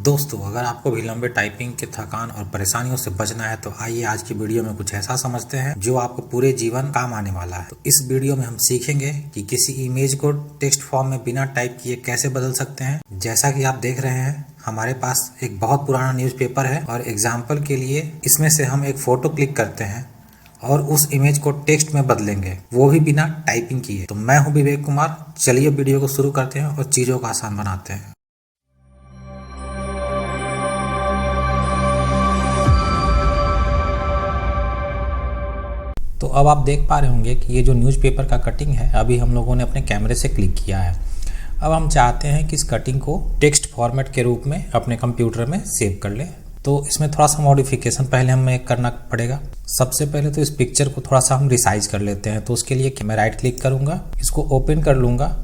दोस्तों, अगर आपको भी लंबे टाइपिंग के थकान और परेशानियों से बचना है तो आइए आज की वीडियो में कुछ ऐसा समझते हैं जो आपको पूरे जीवन काम आने वाला है। तो इस वीडियो में हम सीखेंगे कि किसी इमेज को टेक्स्ट फॉर्म में बिना टाइप किए कैसे बदल सकते हैं। जैसा कि आप देख रहे हैं, हमारे पास एक बहुत पुराना न्यूज़पेपर है और एग्जाम्पल के लिए इसमें से हम एक फोटो क्लिक करते हैं और उस इमेज को टेक्स्ट में बदलेंगे, वो भी बिना टाइपिंग किए। तो मैं हूँ विवेक कुमार। चलिए वीडियो को शुरू करते हैं और चीज़ों को आसान बनाते हैं। तो अब आप देख पा रहे होंगे कि ये जो न्यूज़पेपर का कटिंग है, अभी हम लोगों ने अपने कैमरे से क्लिक किया है। अब हम चाहते हैं कि इस कटिंग को टेक्स्ट फॉर्मेट के रूप में अपने कंप्यूटर में सेव कर लें। तो इसमें थोड़ा सा मॉडिफिकेशन पहले हमें करना पड़ेगा। सबसे पहले तो इस पिक्चर को थोड़ा सा हम रिसाइज कर लेते हैं। तो उसके लिए मैं राइट क्लिक करूँगा, इसको ओपन कर लूँगा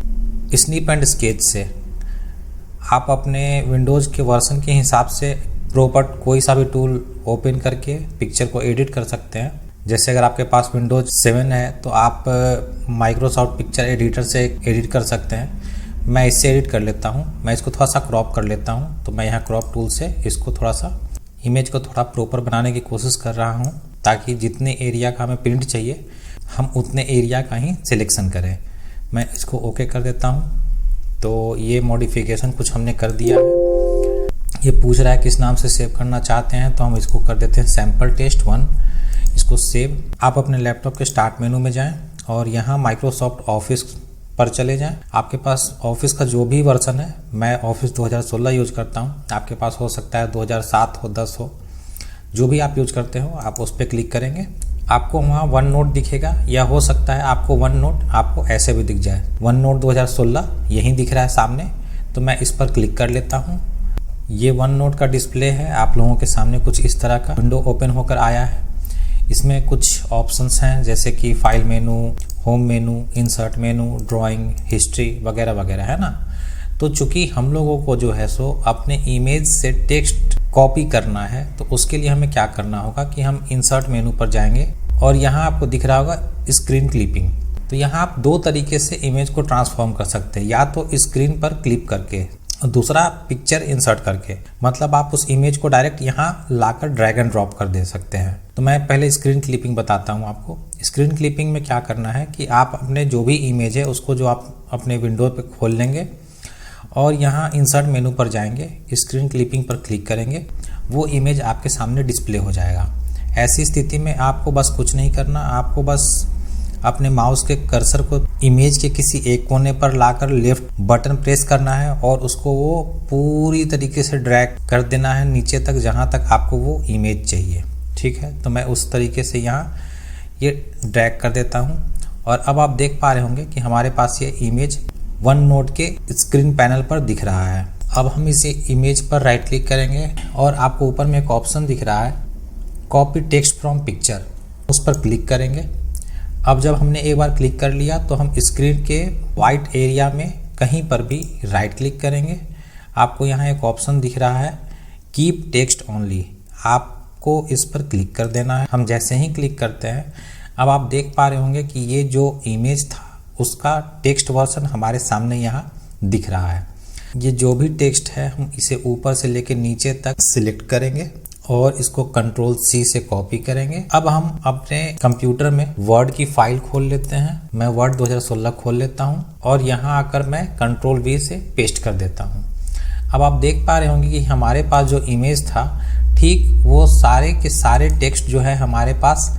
स्निप एंड स्केच से। आप अपने विंडोज़ के वर्जन के हिसाब से प्रॉपर कोई सा भी टूल ओपन करके पिक्चर को एडिट कर सकते हैं। जैसे अगर आपके पास विंडोज 7 है तो आप माइक्रोसॉफ्ट पिक्चर एडिटर से एडिट कर सकते हैं। मैं इससे एडिट कर लेता हूं। मैं इसको थोड़ा सा क्रॉप कर लेता हूं। तो मैं यहाँ क्रॉप टूल से इसको थोड़ा सा इमेज को थोड़ा प्रॉपर बनाने की कोशिश कर रहा हूं, ताकि जितने एरिया का हमें प्रिंट चाहिए हम उतने एरिया का ही सिलेक्शन करें। मैं इसको ओके कर देता हूँ। तो ये मॉडिफिकेशन कुछ हमने कर दिया है। ये पूछ रहा है किस नाम से सेव करना चाहते हैं, तो हम इसको कर देते हैं सैम्पल टेस्ट 1। इसको सेव। आप अपने लैपटॉप के स्टार्ट मेनू में जाएं और यहाँ माइक्रोसॉफ्ट ऑफिस पर चले जाएं। आपके पास ऑफिस का जो भी वर्जन है, मैं ऑफिस 2016 यूज करता हूँ। आपके पास हो सकता है 2007 हो, 10 हो, जो भी आप यूज करते हो आप उस पर क्लिक करेंगे। आपको वहाँ वन नोट दिखेगा, या हो सकता है आपको वन नोट आपको ऐसे भी दिख जाए। वन नोट 2016 यहीं दिख रहा है सामने। तो मैं इस पर क्लिक कर लेता हूँ। ये वन नोट का डिस्प्ले है। आप लोगों के सामने कुछ इस तरह का विंडो ओपन होकर आया है। इसमें कुछ ऑप्शंस हैं, जैसे कि फाइल मेनू, होम मेनू, इंसर्ट मेनू, ड्राइंग, हिस्ट्री वगैरह वगैरह, है ना। तो चूंकि हम लोगों को जो है सो अपने इमेज से टेक्स्ट कॉपी करना है, तो उसके लिए हमें क्या करना होगा कि हम इंसर्ट मेनू पर जाएंगे और यहाँ आपको दिख रहा होगा स्क्रीन क्लिपिंग। तो यहाँ आप दो तरीके से इमेज को ट्रांसफॉर्म कर सकते हैं, या तो स्क्रीन पर क्लिप करके और दूसरा पिक्चर इंसर्ट करके। मतलब आप उस इमेज को डायरेक्ट यहाँ लाकर ड्रैग एंड ड्रॉप कर दे सकते हैं। तो मैं पहले स्क्रीन क्लिपिंग बताता हूँ आपको। स्क्रीन क्लिपिंग में क्या करना है कि आप अपने जो भी इमेज है उसको जो आप अपने विंडो पे खोल लेंगे और यहाँ इंसर्ट मेनू पर जाएंगे, स्क्रीन क्लिपिंग पर क्लिक करेंगे, वो इमेज आपके सामने डिस्प्ले हो जाएगा। ऐसी स्थिति में आपको बस कुछ नहीं करना, आपको बस अपने माउस के कर्सर को इमेज के किसी एक कोने पर लाकर लेफ्ट बटन प्रेस करना है और उसको वो पूरी तरीके से ड्रैग कर देना है नीचे तक, जहाँ तक आपको वो इमेज चाहिए। ठीक है, तो मैं उस तरीके से यहाँ ये ड्रैग कर देता हूँ और अब आप देख पा रहे होंगे कि हमारे पास ये इमेज वन नोट के स्क्रीन पैनल पर दिख रहा है। अब हम इसे इमेज पर राइट क्लिक करेंगे और आपको ऊपर में एक ऑप्शन दिख रहा है कॉपी टेक्स्ट फ्रॉम पिक्चर, उस पर क्लिक करेंगे। अब जब हमने एक बार क्लिक कर लिया तो हम स्क्रीन के वाइट एरिया में कहीं पर भी राइट क्लिक करेंगे। आपको यहाँ एक ऑप्शन दिख रहा है कीप टेक्स्ट ओनली, आपको इस पर क्लिक कर देना है। हम जैसे ही क्लिक करते हैं, अब आप देख पा रहे होंगे कि ये जो इमेज था उसका टेक्स्ट वर्जन हमारे सामने यहाँ दिख रहा है। ये जो भी टेक्स्ट है हम इसे ऊपर से लेकर नीचे तक सिलेक्ट करेंगे और इसको कंट्रोल C से कॉपी करेंगे। अब हम अपने कंप्यूटर में वर्ड की फाइल खोल लेते हैं। मैं वर्ड 2016 खोल लेता हूं और यहां आकर मैं कंट्रोल V से पेस्ट कर देता हूं। अब आप देख पा रहे होंगे कि हमारे पास जो इमेज था, ठीक वो सारे के सारे टेक्स्ट जो है हमारे पास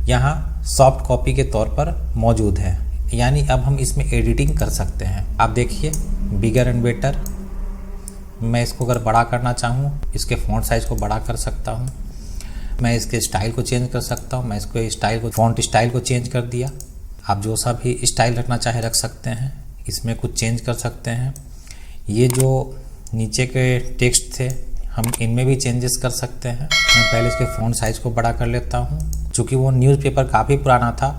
यहाँ सॉफ्ट कॉपी के तौर पर मौजूद है। यानी अब हम इसमें एडिटिंग कर सकते हैं। आप देखिए बिगर एंड बेटर। मैं इसको अगर बड़ा करना चाहूँ, इसके फॉन्ट साइज को बड़ा कर सकता हूँ। मैं इसके स्टाइल को चेंज कर सकता हूँ। मैं इसको स्टाइल को फॉन्ट स्टाइल को चेंज कर दिया। आप जो सा भी स्टाइल रखना चाहे रख सकते हैं। इसमें कुछ चेंज कर सकते हैं। ये जो नीचे के टेक्स्ट थे हम इनमें भी चेंजेस कर सकते हैं। मैं पहले इसके फॉन्ट साइज को बड़ा कर लेता हूँ। चूँकि वो न्यूज़पेपर काफ़ी पुराना था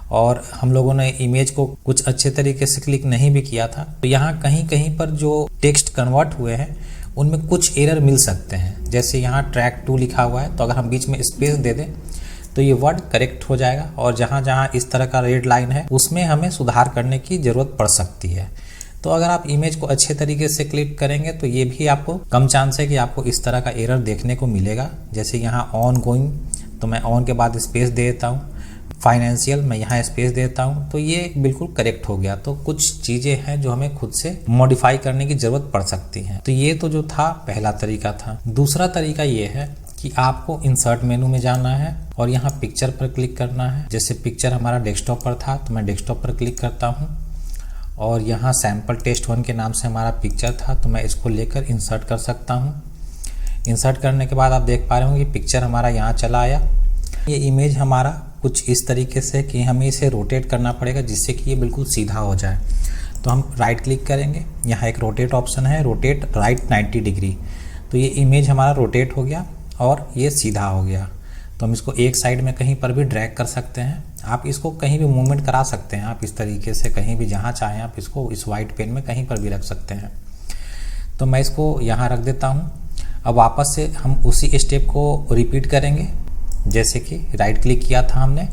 और हम लोगों ने इमेज को कुछ अच्छे तरीके से क्लिक नहीं भी किया था, तो यहाँ कहीं कहीं पर जो टेक्स्ट कन्वर्ट हुए हैं उनमें कुछ एरर मिल सकते हैं। जैसे यहाँ ट्रैक 2 लिखा हुआ है, तो अगर हम बीच में स्पेस दे दें तो ये वर्ड करेक्ट हो जाएगा, और जहाँ जहाँ इस तरह का रेड लाइन है उसमें हमें सुधार करने की ज़रूरत पड़ सकती है। तो अगर आप इमेज को अच्छे तरीके से क्लिक करेंगे तो ये भी आपको कम चांस है कि आपको इस तरह का एरर देखने को मिलेगा। जैसे यहाँ ऑन गोइंग, तो मैं ऑन के बाद स्पेस दे देता हूँ, फाइनेंशियल मैं यहाँ स्पेस देता हूँ, तो ये बिल्कुल करेक्ट हो गया। तो कुछ चीज़ें हैं जो हमें खुद से मॉडिफाई करने की ज़रूरत पड़ सकती हैं। तो ये तो जो था पहला तरीका था। दूसरा तरीका ये है कि आपको इंसर्ट मेनू में जाना है और यहाँ पिक्चर पर क्लिक करना है। जैसे पिक्चर हमारा डेस्कटॉप पर था तो मैं डेस्कटॉप पर क्लिक करता हूँ और यहाँ सैम्पल टेस्ट 1 के नाम से हमारा पिक्चर था तो मैं इसको लेकर इंसर्ट कर सकता हूँ। इंसर्ट करने के बाद आप देख पा रहे होंगे पिक्चर हमारा यहाँ चला आया। ये इमेज हमारा कुछ इस तरीके से कि हमें इसे रोटेट करना पड़ेगा जिससे कि ये बिल्कुल सीधा हो जाए। तो हम राइट क्लिक करेंगे, यहाँ एक रोटेट ऑप्शन है, रोटेट राइट 90 डिग्री। तो ये इमेज हमारा रोटेट हो गया और ये सीधा हो गया। तो हम इसको एक साइड में कहीं पर भी ड्रैग कर सकते हैं। आप इसको कहीं भी मूवमेंट करा सकते हैं, आप इस तरीके से कहीं भी जहाँ चाहें आप इसको इस वाइट पेन में कहीं पर भी रख सकते हैं। तो मैं इसको यहाँ रख देता हूँ। अब वापस से हम उसी स्टेप को रिपीट करेंगे। जैसे कि राइट क्लिक किया था हमने,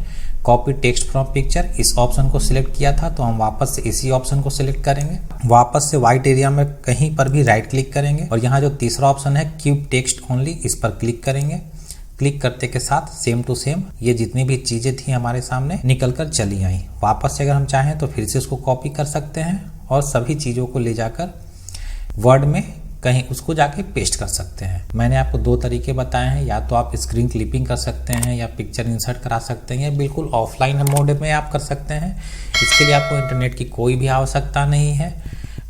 कॉपी टेक्स्ट फ्रॉम पिक्चर, इस ऑप्शन को सिलेक्ट किया था तो हम वापस से इसी ऑप्शन को सिलेक्ट करेंगे। वापस से व्हाइट एरिया में कहीं पर भी राइट क्लिक करेंगे और यहाँ जो तीसरा ऑप्शन है कीप टेक्स्ट ओनली, इस पर क्लिक करेंगे। क्लिक करते के साथ सेम टू सेम ये जितनी भी चीज़ें थी हमारे सामने निकल कर चली आई। वापस से अगर हम चाहें तो फिर से उसको कॉपी कर सकते हैं और सभी चीज़ों को ले जाकर वर्ड में कहीं उसको जाके पेस्ट कर सकते हैं। मैंने आपको 2 तरीके बताए हैं, या तो आप स्क्रीन क्लिपिंग कर सकते हैं या पिक्चर इंसर्ट करा सकते हैं, या बिल्कुल ऑफलाइन मोड में आप कर सकते हैं। इसके लिए आपको इंटरनेट की कोई भी आवश्यकता नहीं है,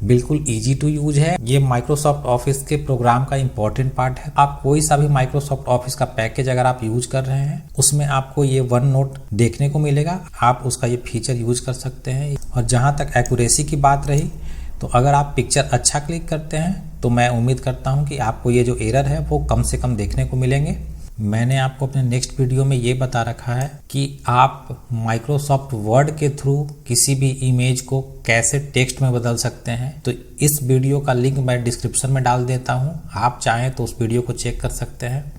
बिल्कुल इजी टू यूज है। ये माइक्रोसॉफ्ट ऑफिस के प्रोग्राम का इंपॉर्टेंट पार्ट है। आप कोई सा भी माइक्रोसॉफ्ट ऑफिस का पैकेज अगर आप यूज कर रहे हैं उसमें आपको ये वन नोट देखने को मिलेगा, आप उसका ये फीचर यूज कर सकते हैं। और जहाँ तक एक्यूरेसी की बात रही, तो अगर आप पिक्चर अच्छा क्लिक करते हैं तो मैं उम्मीद करता हूं कि आपको ये जो एरर है वो कम से कम देखने को मिलेंगे। मैंने आपको अपने नेक्स्ट वीडियो में ये बता रखा है कि आप माइक्रोसॉफ्ट वर्ड के थ्रू किसी भी इमेज को कैसे टेक्स्ट में बदल सकते हैं। तो इस वीडियो का लिंक मैं डिस्क्रिप्शन में डाल देता हूं, आप चाहें तो उस वीडियो को चेक कर सकते हैं।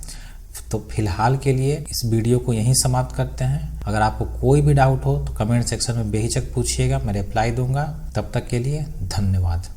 तो फिलहाल के लिए इस वीडियो को यहीं समाप्त करते हैं। अगर आपको कोई भी डाउट हो तो कमेंट सेक्शन में बेहिचक पूछिएगा, मैं रिप्लाई दूंगा। तब तक के लिए धन्यवाद।